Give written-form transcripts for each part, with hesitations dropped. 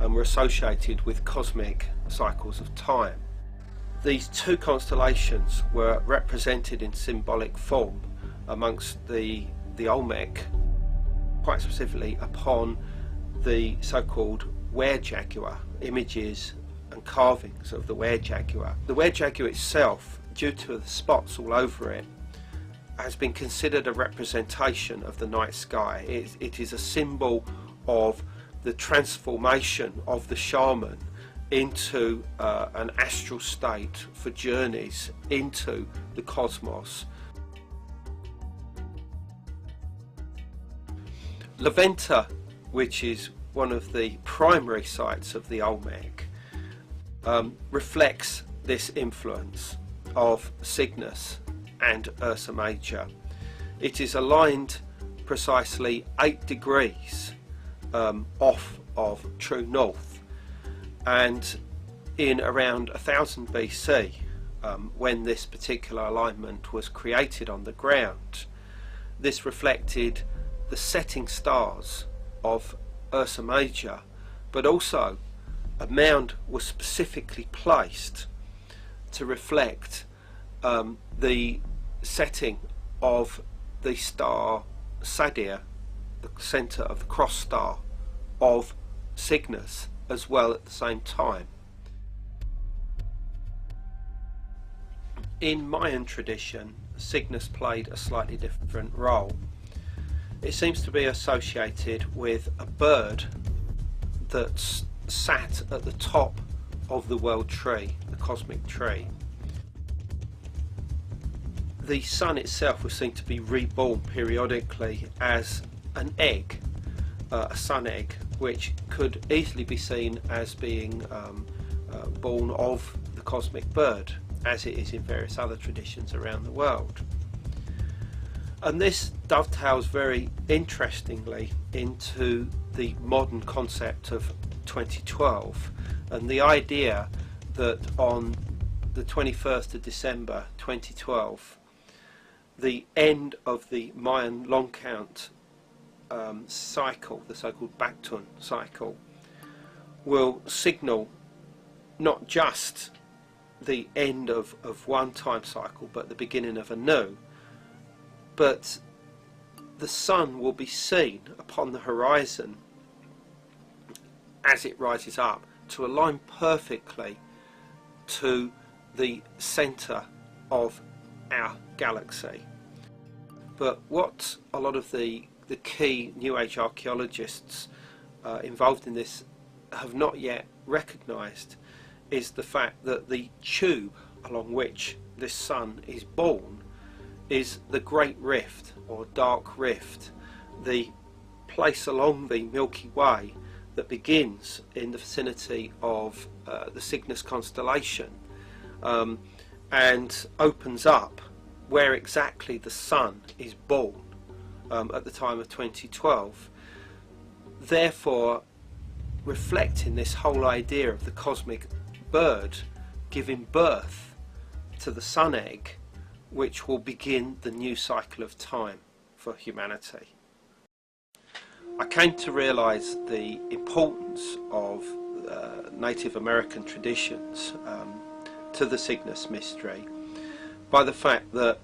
and were associated with cosmic cycles of time. These two constellations were represented in symbolic form amongst the Olmec, quite specifically upon the so-called were-jaguar, images and carvings of the were-jaguar. The were-jaguar itself, due to the spots all over it, has been considered a representation of the night sky. It is a symbol of the transformation of the shaman into an astral state for journeys into the cosmos. La Venta, which is one of the primary sites of the Olmec, reflects this influence of Cygnus and Ursa Major. It is aligned precisely 8 degrees off of true north, and in around 1000 BC, when this particular alignment was created on the ground, this reflected the setting stars of Ursa Major, but also a mound was specifically placed to reflect the setting of the star Sadir, the centre of the cross star of Cygnus, as well at the same time. In Mayan tradition, Cygnus played a slightly different role. It seems to be associated with a bird that sat at the top of the world tree, the cosmic tree. The sun itself was seen to be reborn periodically as an egg, a sun egg, which could easily be seen as being born of the cosmic bird, as it is in various other traditions around the world. And this dovetails very interestingly into the modern concept of 2012 and the idea that on the 21st of December 2012, the end of the Mayan long count cycle, the so-called Baktun cycle, will signal not just the end of one time cycle but the beginning of a new. But the sun will be seen upon the horizon as it rises up to align perfectly to the centre of our galaxy. But what a lot of the key New Age archaeologists involved in this have not yet recognised is the fact that the tube along which this sun is born is the Great Rift or Dark Rift, the place along the Milky Way that begins in the vicinity of the Cygnus constellation and opens up where exactly the sun is born at the time of 2012, therefore reflecting this whole idea of the cosmic bird giving birth to the sun egg, which will begin the new cycle of time for humanity. I came to realise the importance of Native American traditions to the Cygnus mystery by the fact that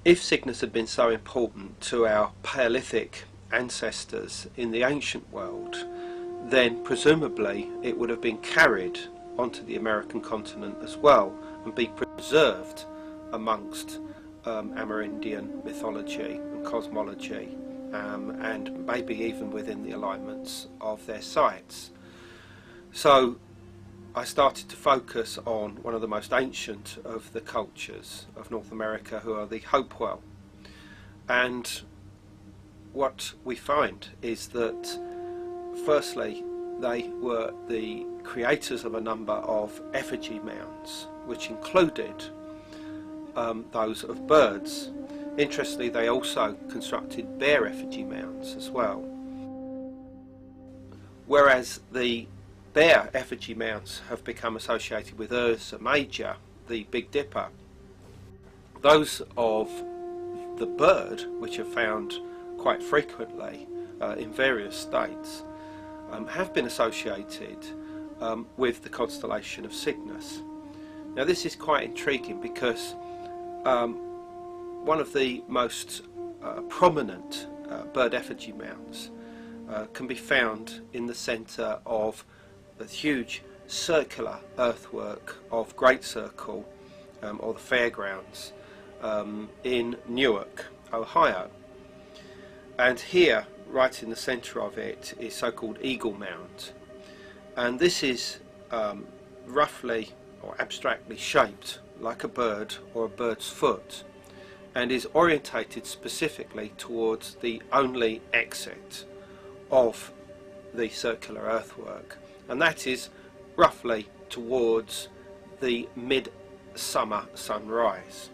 if Cygnus had been so important to our Paleolithic ancestors in the ancient world, then presumably it would have been carried onto the American continent as well and be preserved amongst Amerindian mythology and cosmology, and maybe even within the alignments of their sites. So I started to focus on one of the most ancient of the cultures of North America, who are the Hopewell. And what we find is that firstly they were the creators of a number of effigy mounds, which included those of birds. Interestingly, they also constructed bear effigy mounds as well. Whereas the bear effigy mounds have become associated with Ursa Major, the Big Dipper, those of the bird, which are found quite frequently in various states, have been associated with the constellation of Cygnus. Now this is quite intriguing because one of the most prominent bird effigy mounds can be found in the centre of the huge circular earthwork of Great Circle, or the fairgrounds, in Newark, Ohio. And here, right in the centre of it, is so-called Eagle Mound. And this is roughly or abstractly shaped like a bird or a bird's foot, and is orientated specifically towards the only exit of the circular earthwork, and that is roughly towards the midsummer sunrise.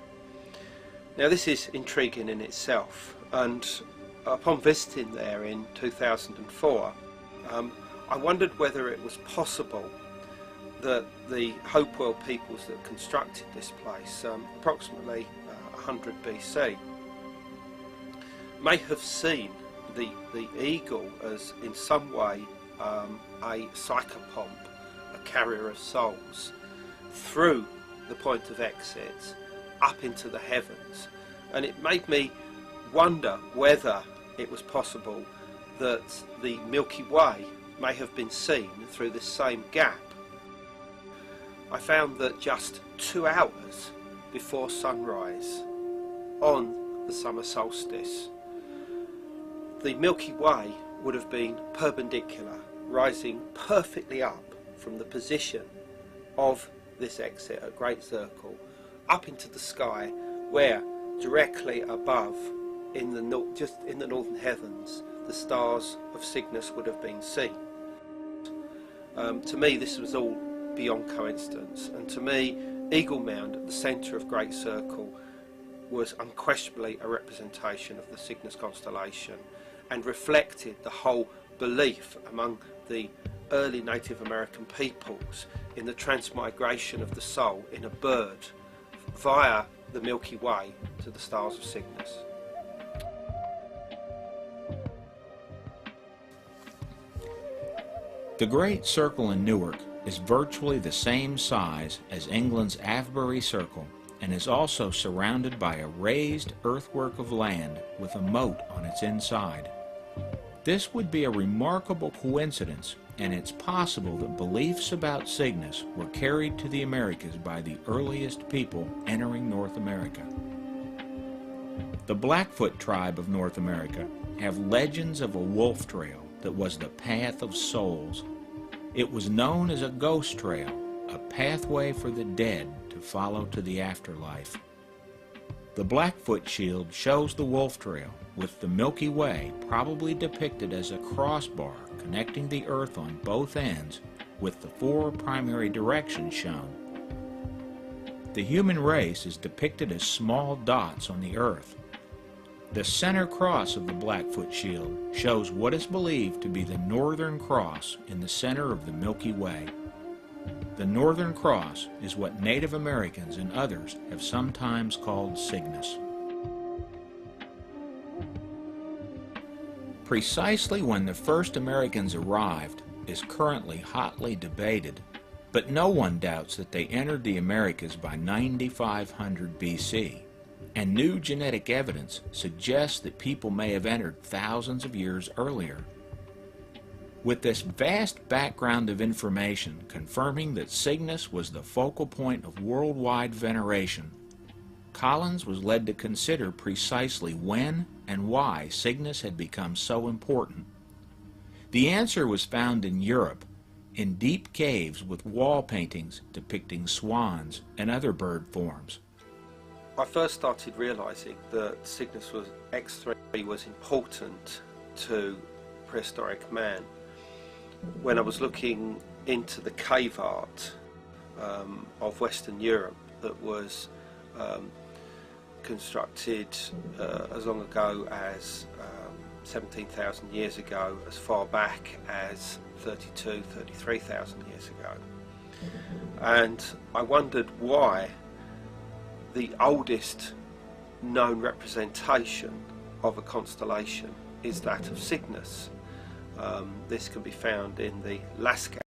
Now this is intriguing in itself, and upon visiting there in 2004, I wondered whether it was possible that the Hopewell peoples that constructed this place, approximately 100 BC, may have seen the eagle as in some way a psychopomp, a carrier of souls, through the point of exit up into the heavens. And it made me wonder whether it was possible that the Milky Way may have been seen through this same gap. I found that just 2 hours before sunrise on the summer solstice, the Milky Way would have been perpendicular, rising perfectly up from the position of this exit at Great Circle up into the sky, where directly above, just in the northern heavens, the stars of Cygnus would have been seen. To me, this was all beyond coincidence, and to me, Eagle Mound at the centre of Great Circle was unquestionably a representation of the Cygnus constellation, and reflected the whole belief among the early Native American peoples in the transmigration of the soul in a bird via the Milky Way to the stars of Cygnus. The Great Circle in Newark is virtually the same size as England's Avebury Circle, and is also surrounded by a raised earthwork of land with a moat on its inside. This would be a remarkable coincidence, and it's possible that beliefs about Cygnus were carried to the Americas by the earliest people entering North America. The Blackfoot tribe of North America have legends of a wolf trail that was the path of souls. It was known as a ghost trail, a pathway for the dead to follow to the afterlife. The Blackfoot shield shows the wolf trail, with the Milky Way probably depicted as a crossbar connecting the earth on both ends, with the 4 primary directions shown. The human race is depicted as small dots on the earth. The center cross of the Blackfoot shield shows what is believed to be the Northern Cross in the center of the Milky Way. The Northern Cross is what Native Americans and others have sometimes called Cygnus. Precisely when the first Americans arrived is currently hotly debated, but no one doubts that they entered the Americas by 9500 BC, and new genetic evidence suggests that people may have entered thousands of years earlier. With this vast background of information confirming that Cygnus was the focal point of worldwide veneration, Collins was led to consider precisely when and why Cygnus had become so important. The answer was found in Europe, in deep caves with wall paintings depicting swans and other bird forms. I first started realising that Cygnus X3 was important to prehistoric man when I was looking into the cave art of Western Europe that was constructed as long ago as 17,000 years ago, as far back as 33,000 years ago. And I wondered why the oldest known representation of a constellation is that of Cygnus. This can be found in the Lascaux